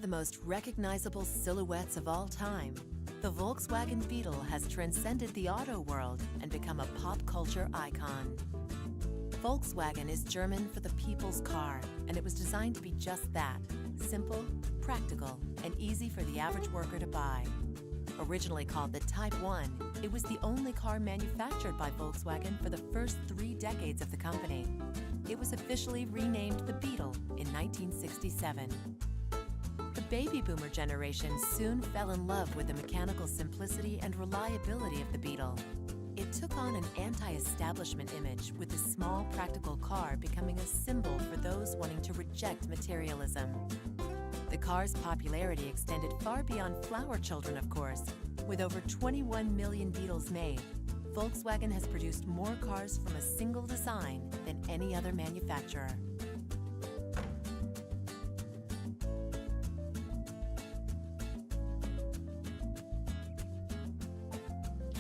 the most recognizable silhouettes of all time, the Volkswagen Beetle has transcended the auto world and become a pop culture icon. Volkswagen is German for the people's car, and it was designed to be just that: simple, practical, and easy for the average worker to buy. Originally called the Type 1, it was the only car manufactured by Volkswagen for the first 3 decades of the company. It was officially renamed the Beetle in 1967. The baby boomer generation soon fell in love with the mechanical simplicity and reliability of the Beetle. It took on an anti-establishment image, with the small, practical car becoming a symbol for those wanting to reject materialism. The car's popularity extended far beyond flower children, of course. With over 21 million Beetles made, Volkswagen has produced more cars from a single design than any other manufacturer.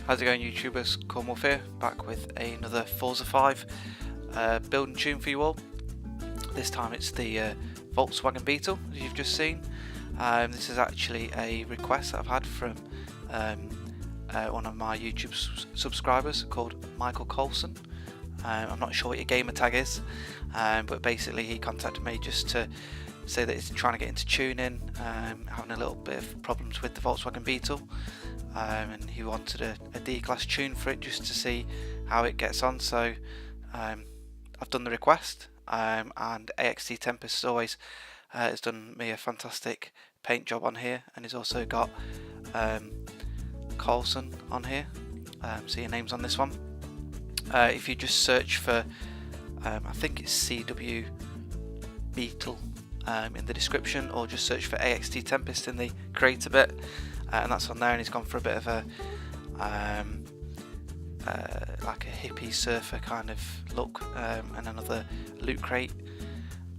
How's it going, YouTubers? Cornwolf here, back with another Froza 5 build and tune for you all. This time it's the Volkswagen Beetle, as you've just seen. This is actually a request that I've had from one of my YouTube subscribers called Michael Carlson. I'm not sure what your gamer tag is, but basically he contacted me just to say that he's trying to get into tuning, having a little bit of problems with the Volkswagen Beetle, and he wanted a D-class tune for it just to see how it gets on. So I've done the request, and AXT Tempest as always has done me a fantastic paint job on here, and he's also got Carlson on here, so your name's on this one. If you just search for I think it's VW Beetle in the description, or just search for AXT Tempest in the creator bit, and that's on there, and he's gone for a bit of a like a hippie surfer kind of look, and another loot crate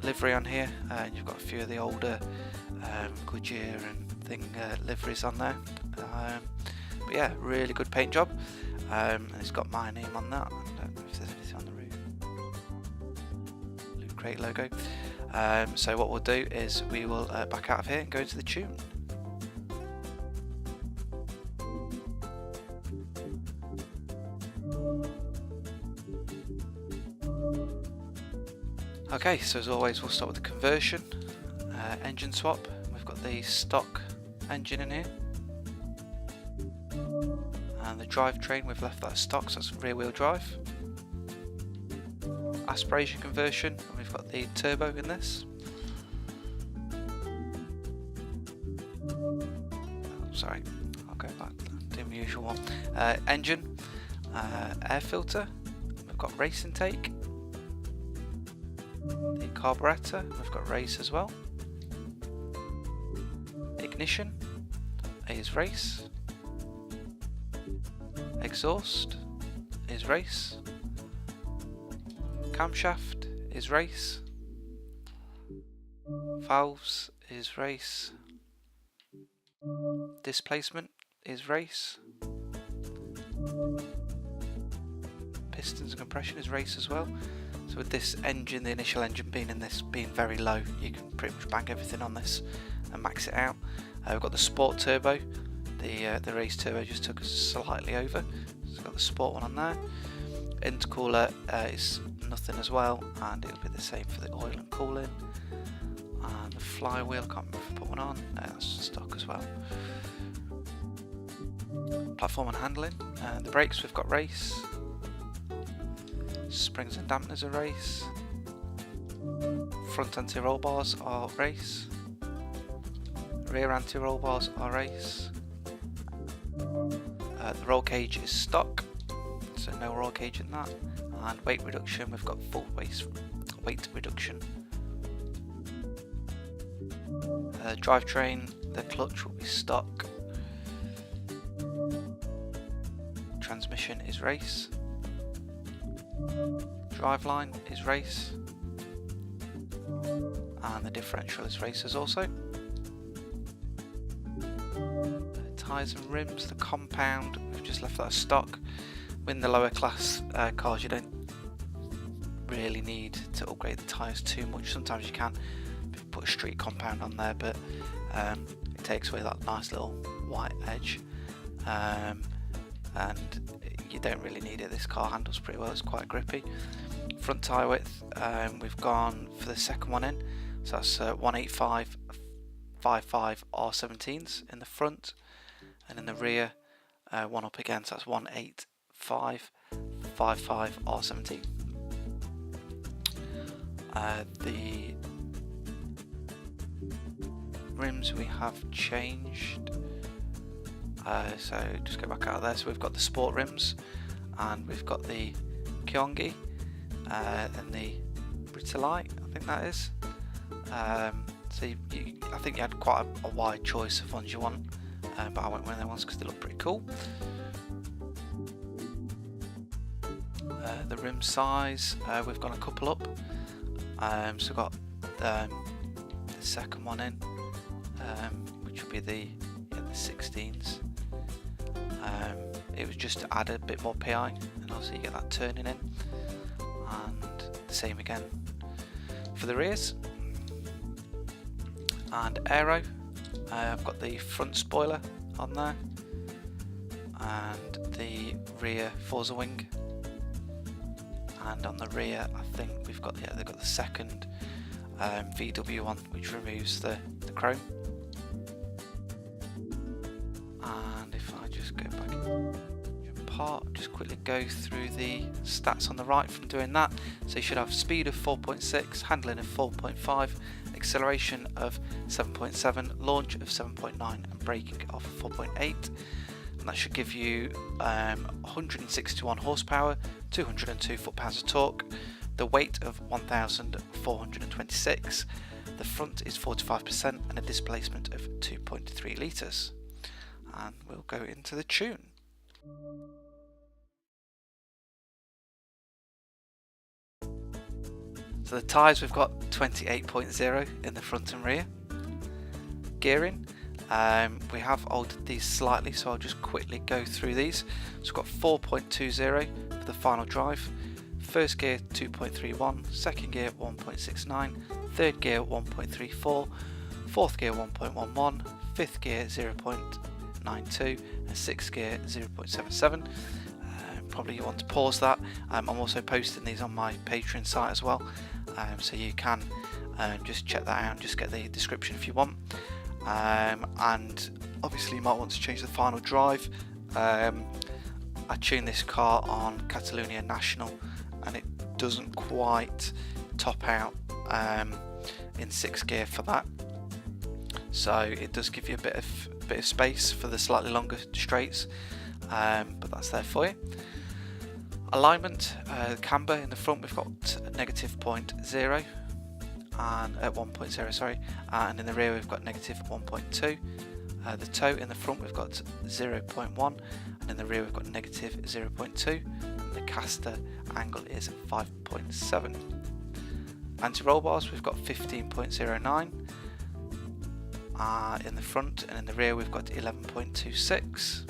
livery on here, and you've got a few of the older Goodyear and thing liveries on there, but yeah, really good paint job, and it's got my name on that. I don't know if there's anything on the roof. Loot crate logo. So what we'll do is we will back out of here and go into the tune. Okay, so as always we'll start with the conversion, engine swap. We've got the stock engine in here, and the drivetrain we've left that stock, so that's rear wheel drive. Aspiration conversion, and we've got the turbo in this. Sorry, I'll go back, do my usual one. Engine, air filter, we've got race intake. The carburetor, we've got race as well. Ignition is race. Exhaust is race. Camshaft is race. Valves is race. Displacement is race. Pistons and compression is race as well. So with this engine, the initial engine being in this being very low, you can pretty much bang everything on this and max it out. We've got the sport turbo. The race turbo just took us slightly over. So we've got the sport one on there. Intercooler is nothing as well, and it'll be the same for the oil and cooling. And the flywheel, can't remember if I put one on. That's stock as well. Platform and handling. The brakes, we've got race. Springs and dampeners are race. Front anti-roll bars are race. Rear anti-roll bars are race. The roll cage is stock, so no roll cage in that. And weight reduction, we've got full weight reduction. Drivetrain, the clutch will be stock. Transmission is race. Driveline is race, and the differential is races also. Tyres and rims, the compound, we've just left that as stock. In the lower class cars, you don't really need to upgrade the tyres too much. Sometimes you can put a street compound on there, but It takes away that nice little white edge, and you don't really need it. This car handles pretty well, it's quite grippy. Front tyre width, we've gone for the second one in, so that's 185 55 R17s in the front, and in the rear one up again, so that's 185 55 R17. The rims we have changed, so just go back out of there. So we've got the sport rims, and we've got the Kyongi and the Britolite, I think that is. So I think you had quite a wide choice of ones you want, but I went with them ones because they look pretty cool. The rim size, we've gone a couple up. So we've got the second one in, which will be the 16s. It was just to add a bit more PI, and also you get that turning in. And the same again for the rears. And aero, I've got the front spoiler on there, and the rear Froza wing. And on the rear, I think we've got they've got the second VW one, which removes the chrome. And if I just go back apart, just quickly go through the stats on the right from doing that. So you should have speed of 4.6, handling of 4.5, acceleration of 7.7, launch of 7.9, and braking of 4.8. And that should give you 161 horsepower, 202 foot-pounds of torque, the weight of 1,426. The front is 45% and a displacement of 2.3 litres. And we'll go into the tune. So the tyres, we've got 28.0 in the front and rear. Gearing, we have altered these slightly, so I'll just quickly go through these. So we've got 4.20 for the final drive, first gear 2.31, second gear 1.69, third gear 1.34, fourth gear 1.11, fifth gear 0.92, and sixth gear 0.77. Probably you want to pause that. I'm also posting these on my Patreon site as well, so you can just check that out and just get the description if you want. And obviously you might want to change the final drive. I tuned this car on Catalonia National, and it doesn't quite top out in 6th gear for that, so it does give you a bit of space for the slightly longer straights, but that's there for you. Alignment, camber in the front we've got -0.0 and 1.0, sorry, and in the rear we've got -1.2. The toe in the front we've got 0.1, and in the rear we've got -0.2, and the caster angle is 5.7. Anti-roll bars, we've got 15.09 in the front, and in the rear we've got 11.26.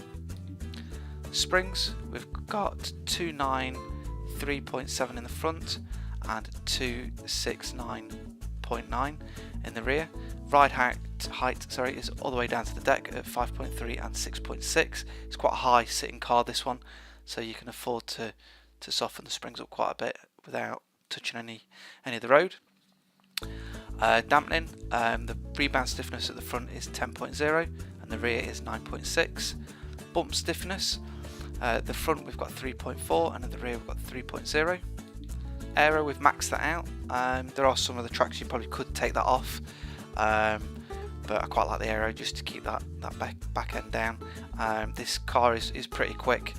Springs, we've got 293.7 in the front and 269.9 in the rear. Ride height is all the way down to the deck at 5.3 and 6.6. It's quite a high sitting car, this one, so you can afford to soften the springs up quite a bit without touching any of the road. Dampening, the rebound stiffness at the front is 10.0 and the rear is 9.6. Bump stiffness, the front we've got 3.4 and at the rear we've got 3.0. Aero, we've maxed that out. There are some of the tracks you probably could take that off, but I quite like the aero just to keep that back end down. This car is pretty quick.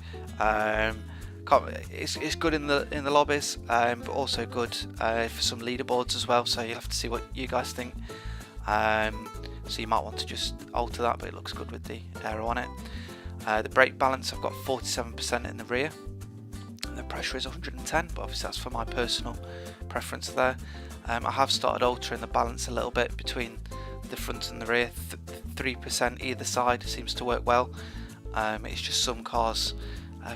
It's good in the lobbies, but also good for some leaderboards as well, so you'll have to see what you guys think. So you might want to just alter that, but it looks good with the aero on it. The brake balance, I've got 47% in the rear. The pressure is 110, but obviously that's for my personal preference there. I have started altering the balance a little bit between the front and the rear. 3% either side seems to work well. It's just some cars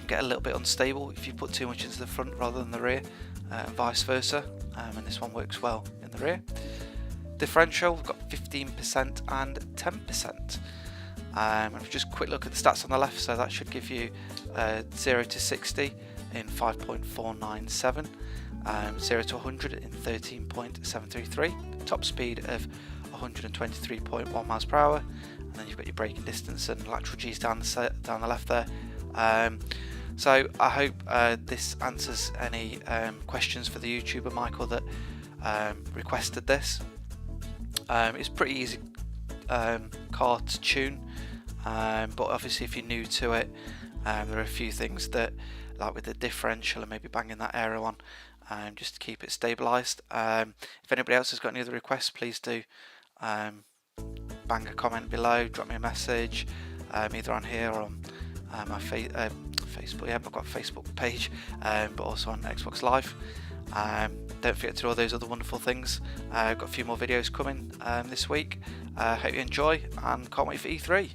get a little bit unstable if you put too much into the front rather than the rear, and vice versa, and this one works well in the rear. differential, we've got 15% and 10%. And just a quick look at the stats on the left, so that should give you 0 to 60 in 5.497, 0 to 100 in 13.733, top speed of 123.1 miles per hour, and then you've got your braking distance and lateral G's down the left there. So I hope this answers any questions for the YouTuber Michael that requested this. It's pretty easy car to tune, but obviously if you're new to it, there are a few things that, like with the differential and maybe banging that aero on, just to keep it stabilised. If anybody else has got any other requests, please do bang a comment below, drop me a message, either on here or on my Facebook. Yeah, I've got a Facebook page, but also on Xbox Live. Don't forget to do all those other wonderful things. I've got a few more videos coming this week. Hope you enjoy, and can't wait for E3.